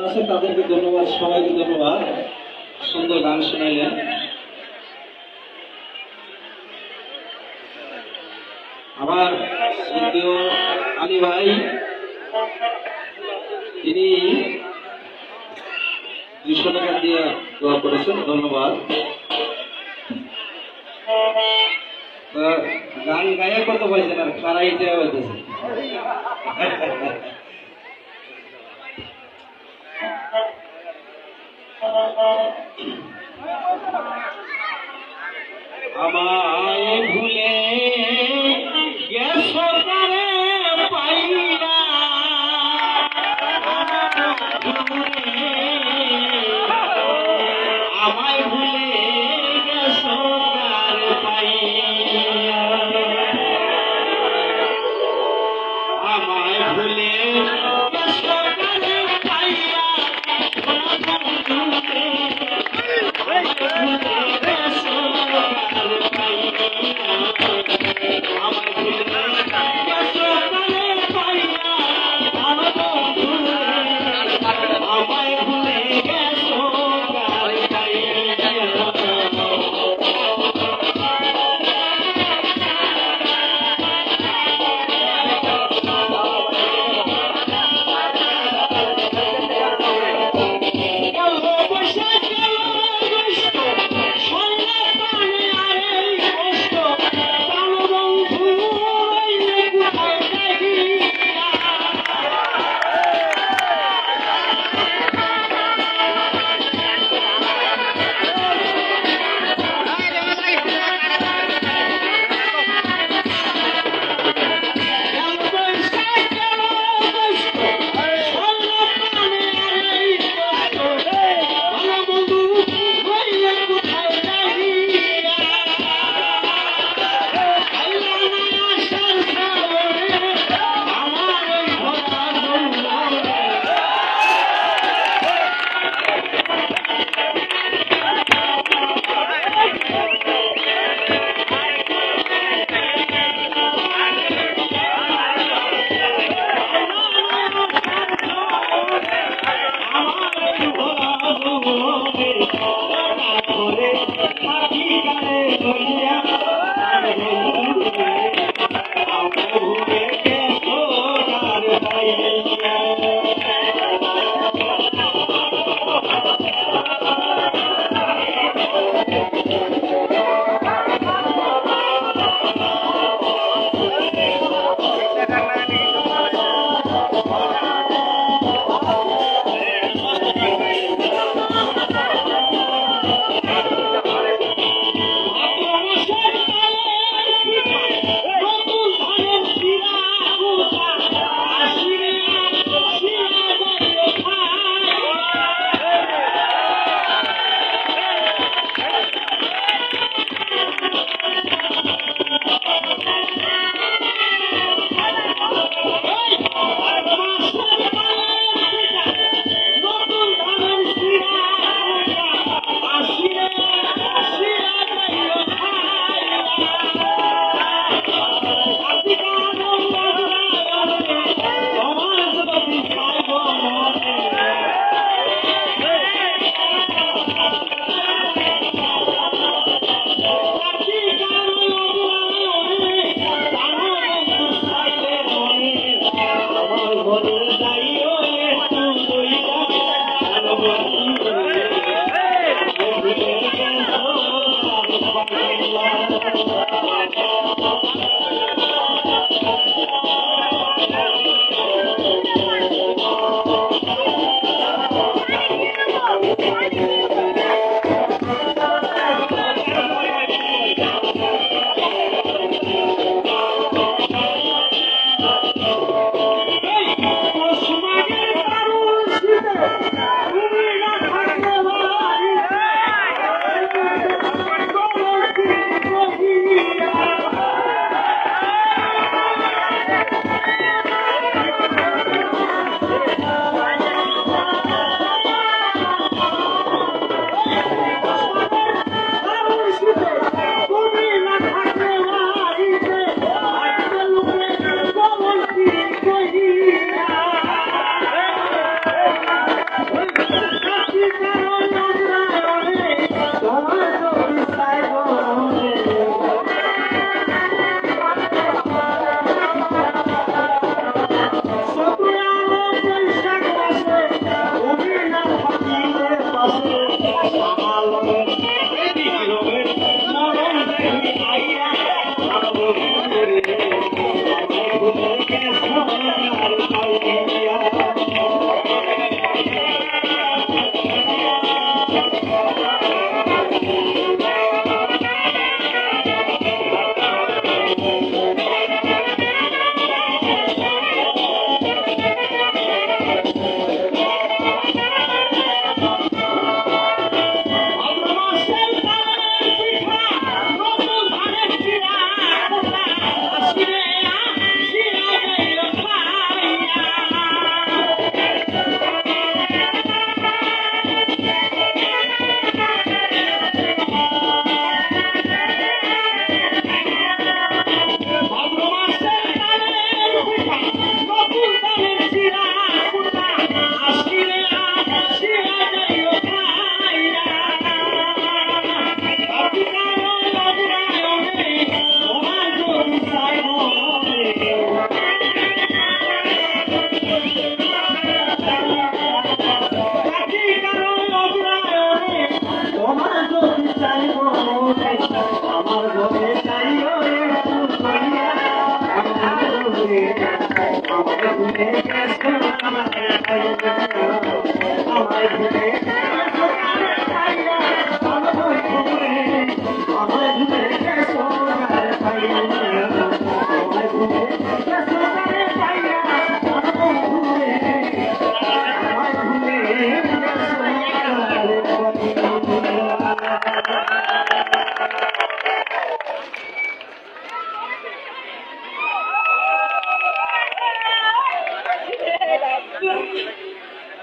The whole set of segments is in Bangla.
আছে তাদেরকে ধন্যবাদ, সবাইকে ধন্যবাদ, সুন্দর গান শোনাইলেন। আমার শ্রদ্ধেয় আলী ভাই, তিনি 200 টাকা দিয়ে দোয়া করেছেন, ধন্যবাদ। গান গায়ে কত পাইছেন আর কারাই দেওয়া হইতেছে। আমায় ভুলে গেছো তারে পাইয়া, আমায় ভুলে গেছো তারে পাইয়া, আমায় ভুলে গেছো তারে পাইয়া, আমায় ভুলে গেছো তারে পাইয়া।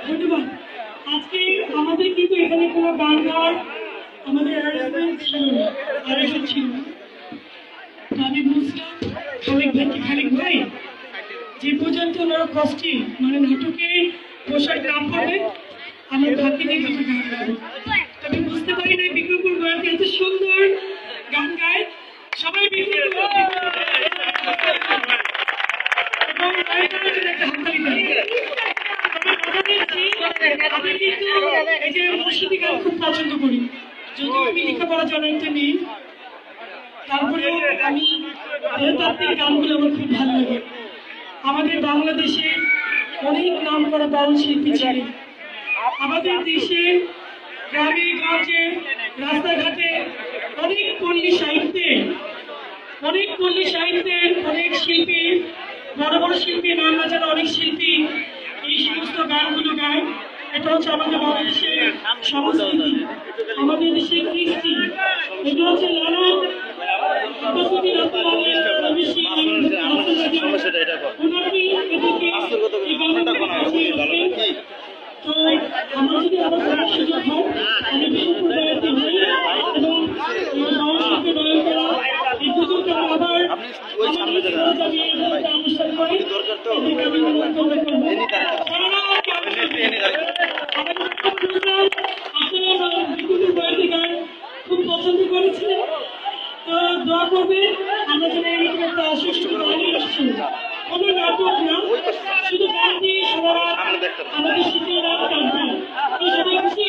ধন্যবাদ। আজকে আমাদের কিন্তু এখানে কোনো গান গাওয়ার আমাদের অ্যারেঞ্জমেন্ট ছিল না, আয়োজন ছিল না। তো আমি বুঝলাম খালিক ভাই যে পর্যন্ত ওনারা কষ্টি মানে নাটকে পোশাক নাম করবে আমরা ভাবতে নিয়ে কিছু গান গাবো। তবে বুঝতে পারি না বিক্রমপুর বয়াকে এত সুন্দর গান গায়। সবাই বিক্রমপুর এবং একটা হাততালি দেয়। আমি কিন্তু এই যে মুর্শিদি গান খুব পছন্দ করি, যদিও আমি লেখাপড়া জনৈতে নেই, তারপরেও আমি আধ্যাত্মিক গানগুলো আমার খুব ভালো লাগে। আমাদের বাংলাদেশে অনেক নাম করা বাউল শিল্পী ছিলেন। আমাদের দেশে গ্রামে গঞ্জে রাস্তাঘাটে অনেক পল্লী সাহিত্যের অনেক শিল্পী, বড় বড় শিল্পী, নাম না জানা অনেক শিল্পী এই সমস্ত গানগুলো গায়। এটা হচ্ছে আমাদের বাংলাদেশের সংস্কৃতি, আমাদের দেশের কৃষ্টি। এটা হচ্ছে লালন তো আমার যদি আবার সুযোগ হয় আমি বিষ্ণুপুর বেড়াতে হই এবং দয়া করা এই দুজনকে আবার অনুষ্ঠান করে আমি নিমন্ত্রণ করবো। আপনারা বিষ্ণুপুর বেড়াতে গান খুব পছন্দ করেছিলেন, তো দোয়া করবে আমরা যেন এরকম একটা সুষ্ঠু গানই আসছি, কোনো নাটক না, শুধু গান দিয়ে সারা আমাদের শীতের রাত কাটবে। তো সবাই খুশি?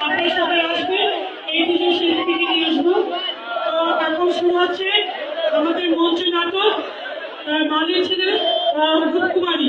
আপনারা সবাই আসবেন, এই দুজন শিল্পীকে নিয়ে আসবো। তো এখন শুরু হচ্ছে আমাদের মঞ্চ নাটক মালিক ছিলেন রূপকুমারী।